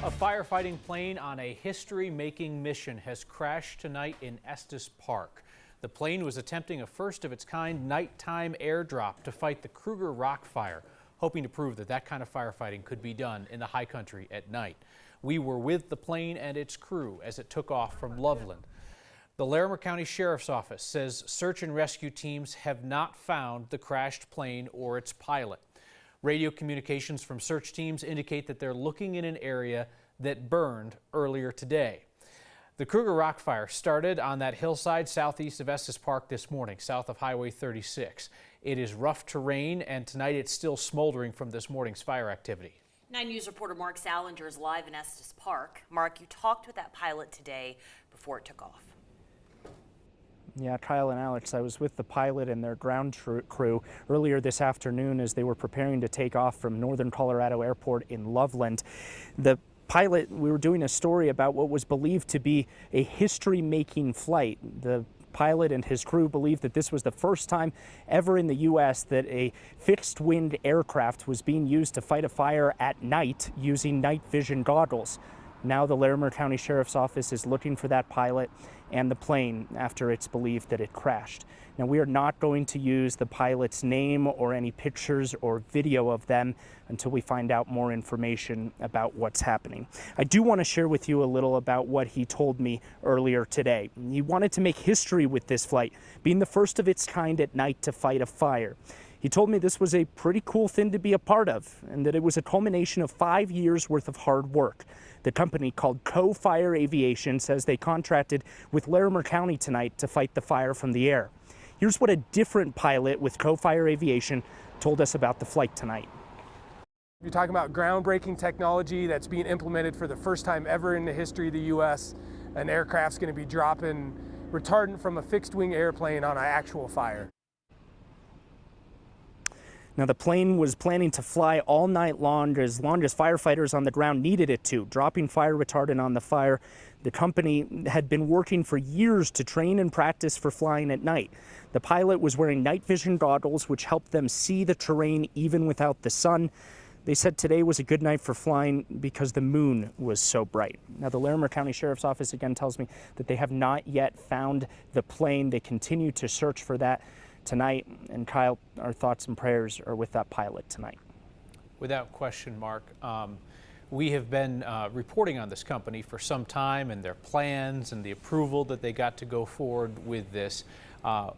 A firefighting plane on a history-making mission has crashed tonight in Estes Park. The plane was attempting a first-of-its-kind nighttime airdrop to fight the Kruger Rock Fire, hoping to prove that that kind of firefighting could be done in the high country at night. We were with the plane and its crew as it took off from Loveland. The Larimer County Sheriff's Office says search and rescue teams have not found the crashed plane or its pilot. Radio communications from search teams indicate that they're looking in an area that burned earlier today. The Kruger Rock Fire started on that hillside southeast of Estes Park this morning, south of Highway 36. It is rough terrain, and tonight it's still smoldering from this morning's fire activity. 9 News reporter Mark Salinger is live in Estes Park. Mark, you talked with that pilot today before it took off. Yeah, Kyle and Alex, I was with the pilot and their ground crew earlier this afternoon as they were preparing to take off from Northern Colorado Airport in Loveland. The pilot, we were doing a story about what was believed to be a history-making flight. The pilot and his crew believed that this was the first time ever in the U.S. that a fixed-wing aircraft was being used to fight a fire at night using night vision goggles. Now the Larimer County Sheriff's Office is looking for that pilot and the plane after it's believed that it crashed. Now, we are not going to use the pilot's name or any pictures or video of them until we find out more information about what's happening. I do want to share with you a little about what he told me earlier today. He wanted to make history with this flight, being the first of its kind at night to fight a fire. He told me this was a pretty cool thing to be a part of, and that it was a culmination of 5 years worth of hard work. The company, called CO Fire Aviation, says they contracted with Larimer County tonight to fight the fire from the air. Here's what a different pilot with CO Fire Aviation told us about the flight tonight. You're talking about groundbreaking technology that's being implemented for the first time ever in the history of the U.S. An aircraft's going to be dropping retardant from a fixed-wing airplane on an actual fire. Now, the plane was planning to fly all night long as firefighters on the ground needed it to, dropping fire retardant on the fire. The company had been working for years to train and practice for flying at night. The pilot was wearing night vision goggles, which helped them see the terrain even without the sun. They said today was a good night for flying because the moon was so bright. Now, the Larimer County Sheriff's Office again tells me that they have not yet found the plane. They continue to search for that tonight. And Kyle, our thoughts and prayers are with that pilot tonight. Without question, Mark. We have been reporting on this company for some time and their plans and the approval that they got to go forward with this.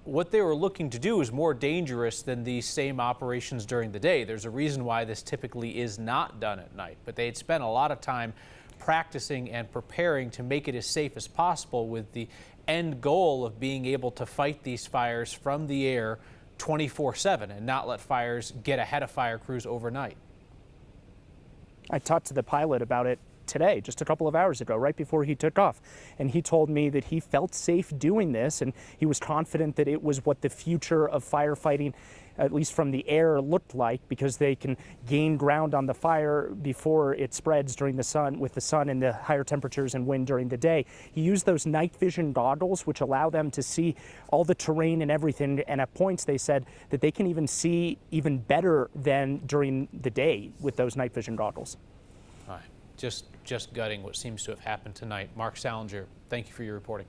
What they were looking to do is more dangerous than these same operations during the day. There's a reason why this typically is not done at night, but they had spent a lot of time practicing and preparing to make it as safe as possible, with the end goal of being able to fight these fires from the air 24/7 and not let fires get ahead of fire crews overnight. I talked to the pilot about it today, just a couple of hours ago, right before he took off. And he told me that he felt safe doing this, and he was confident that it was what the future of firefighting, at least from the air, looked like, because they can gain ground on the fire before it spreads during the sun, with the sun and the higher temperatures and wind during the day. He used those night vision goggles, which allow them to see all the terrain and everything. And at points, they said that they can even see even better than during the day with those night vision goggles. All right. Just gutting what seems to have happened tonight. Mark Salinger, thank you for your reporting.